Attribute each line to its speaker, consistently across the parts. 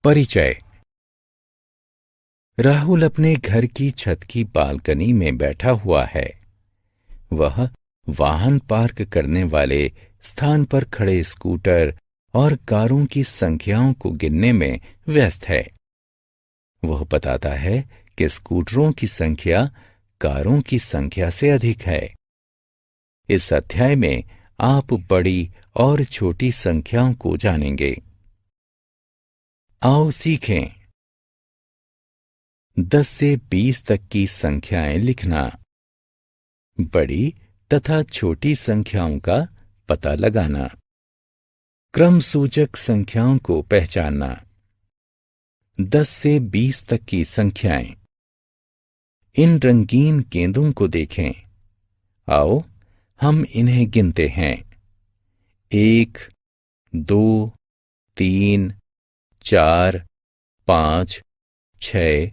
Speaker 1: परिचय। राहुल अपने घर की छत की बालकनी में बैठा हुआ है। वह वाहन पार्क करने वाले स्थान पर खड़े स्कूटर और कारों की संख्याओं को गिनने में व्यस्त है। वह बताता है कि स्कूटरों की संख्या कारों की संख्या से अधिक है। इस अध्याय में आप बड़ी और छोटी संख्याओं को जानेंगे। आओ सीखें। 10 से 20 तक की संख्याएं लिखना। बड़ी तथा छोटी संख्याओं का पता लगाना। क्रम सूचक संख्याओं को पहचानना। 10 से 20 तक की संख्याएं। इन रंगीन गेंदों को देखें। आओ हम इन्हें गिनते हैं। 1, 2, 3, 4, 5, 6,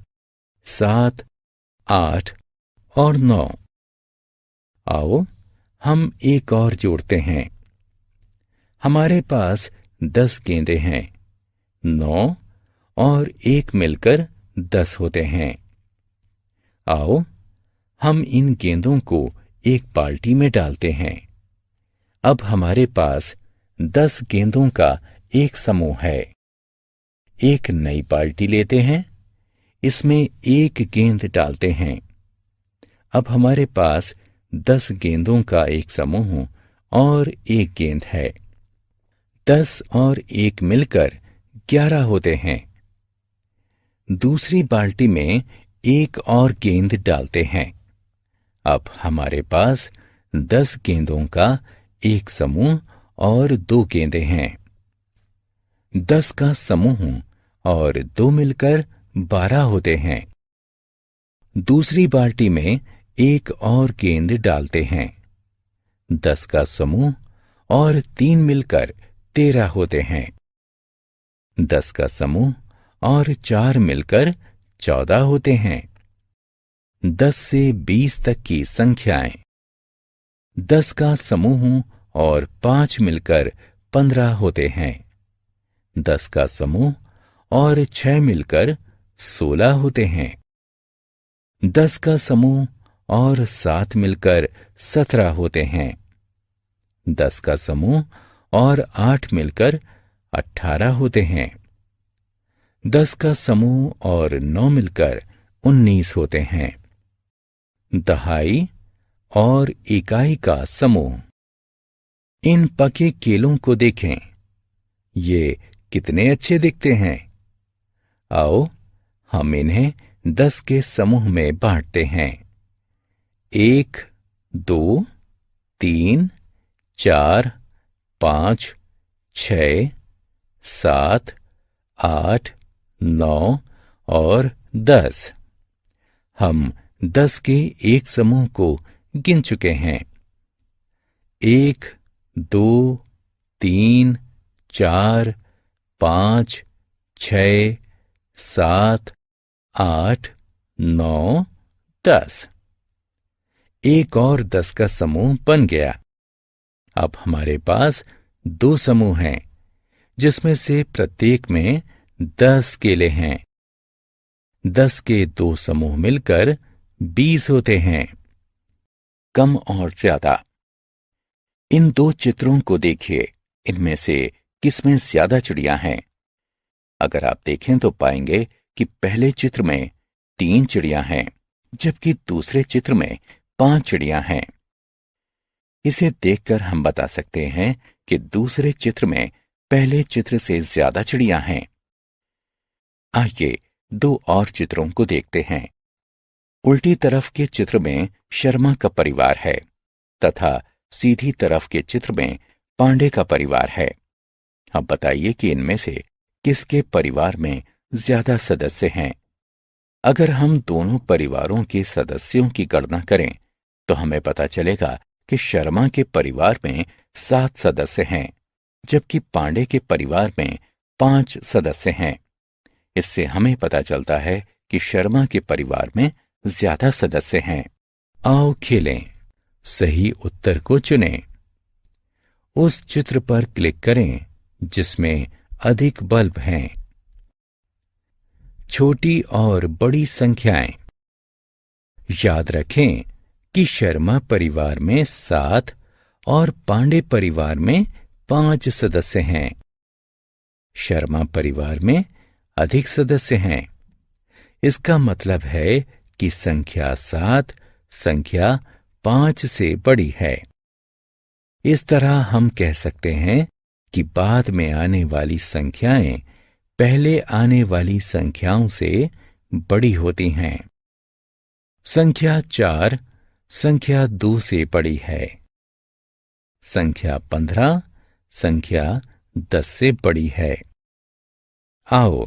Speaker 1: 7, 8 और 9। आओ हम एक और जोड़ते हैं। हमारे पास 10 गेंदें हैं। 9 और 1 मिलकर 10 होते हैं। आओ हम इन गेंदों को एक बाल्टी में डालते हैं। अब हमारे पास 10 गेंदों का एक समूह है। एक नई बाल्टी लेते हैं। इसमें एक गेंद डालते हैं। अब हमारे पास 10 गेंदों का एक समूह और एक गेंद है। 10 और 1 मिलकर 11 होते हैं। दूसरी बाल्टी में एक और गेंद डालते हैं। अब हमारे पास 10 गेंदों का एक समूह और 2 गेंदें हैं। 10 का समूह और 2 मिलकर 12 होते हैं। दूसरी बाल्टी में एक और गेंद डालते हैं। 10 का समूह और 3 मिलकर 13 होते हैं। 10 का समूह और 4 मिलकर 14 होते हैं। 10 से 20 तक की संख्याएं। 10 का समूह और 5 मिलकर 15 होते हैं। 10 का समूह और 6 मिलकर 16 होते हैं। 10 का समूह और 7 मिलकर 17 होते हैं। 10 का समूह और 8 मिलकर 18 होते हैं। 10 का समूह और 9 मिलकर 19 होते हैं। दहाई और इकाई का समूह। इन पके केलों को देखें। ये कितने अच्छे दिखते हैं। आओ हम इन्हें 10 के समूह में बांटते हैं। 1, 2, 3, 4, 5, 6, 7, 8, 9 और 10। हम 10 के एक समूह को गिन चुके हैं। 1, 2, 3, 4, 5, 6, 7, 8, 9, 10। एक और 10 का समूह बन गया। अब हमारे पास 2 समूह हैं, जिसमें से प्रत्येक में 10 केले हैं। 10 के 2 समूह मिलकर 20 होते हैं। कम और ज्यादा। इन 2 चित्रों को देखिए। इनमें से किसमें ज्यादा चिड़िया हैं? अगर आप देखें तो पाएंगे कि पहले चित्र में 3 चिड़िया हैं, जबकि दूसरे चित्र में 5 चिड़िया हैं। इसे देखकर हम बता सकते हैं कि दूसरे चित्र में पहले चित्र से ज्यादा चिड़िया हैं। आइए 2 और चित्रों को देखते हैं। उल्टी तरफ के चित्र में शर्मा का परिवार है तथा सीधी तरफ के चित्र में पांडे का परिवार है। अब बताइए कि इनमें से किसके परिवार में ज्यादा सदस्य हैं। अगर हम दोनों परिवारों के सदस्यों की गणना करें तो हमें पता चलेगा कि शर्मा के परिवार में 7 सदस्य हैं, जबकि पांडे के परिवार में 5 सदस्य हैं। इससे हमें पता चलता है कि शर्मा के परिवार में ज्यादा सदस्य हैं। आओ खेलें। सही उत्तर को चुनें। उस चित्र पर क्लिक करें जिसमें अधिक बल्ब हैं। छोटी और बड़ी संख्याएं। याद रखें कि शर्मा परिवार में 7 और पांडे परिवार में 5 सदस्य हैं। शर्मा परिवार में अधिक सदस्य हैं। इसका मतलब है कि संख्या 7 संख्या 5 से बड़ी है। इस तरह हम कह सकते हैं कि बाद में आने वाली संख्याएं पहले आने वाली संख्याओं से बड़ी होती हैं। संख्या 4 संख्या 2 से बड़ी है। संख्या 15 संख्या 10 से बड़ी है। आओ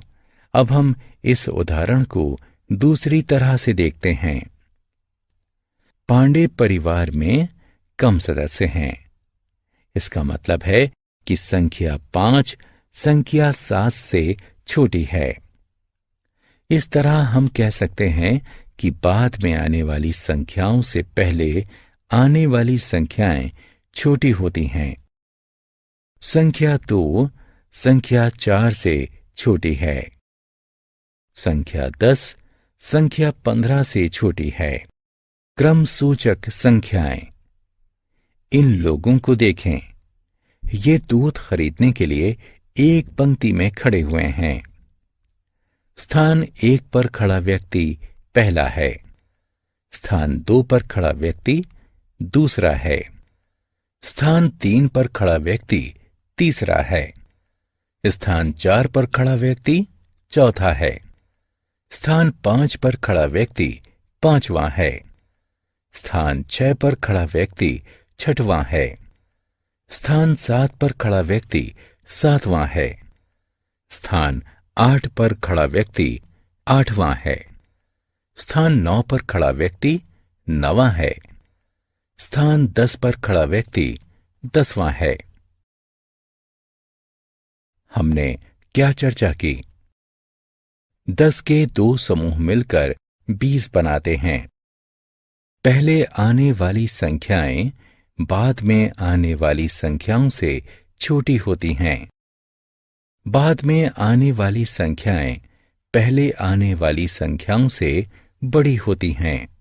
Speaker 1: अब हम इस उदाहरण को दूसरी तरह से देखते हैं। पांडे परिवार में कम सदस्य हैं। इसका मतलब है कि संख्या 5 संख्या 7 से छोटी है। इस तरह हम कह सकते हैं कि बाद में आने वाली संख्याओं से पहले आने वाली संख्याएं छोटी होती हैं। संख्या 2 संख्या 4 से छोटी है। संख्या 10 संख्या 15 से छोटी है। क्रम सूचक संख्याएं। इन लोगों को देखें। ये दूध खरीदने के लिए एक पंक्ति में खड़े हुए हैं। स्थान 1 पर खड़ा व्यक्ति पहला है। स्थान 2 पर खड़ा व्यक्ति दूसरा है। स्थान 3 पर खड़ा व्यक्ति तीसरा है। स्थान 4 पर खड़ा व्यक्ति चौथा है। स्थान 5 पर खड़ा व्यक्ति पांचवां है। स्थान 6 पर खड़ा व्यक्ति छठवां है। स्थान 7 पर खड़ा व्यक्ति सातवां है। स्थान 8 पर खड़ा व्यक्ति आठवां है। स्थान 9 पर खड़ा व्यक्ति नवां है। स्थान 10 पर खड़ा व्यक्ति 10वां है। हमने क्या चर्चा की? 10 के 2 समूह मिलकर 20 बनाते हैं। पहले आने वाली संख्याएं बाद में आने वाली संख्याओं से छोटी होती हैं। बाद में आने वाली संख्याएं पहले आने वाली संख्याओं से बड़ी होती हैं।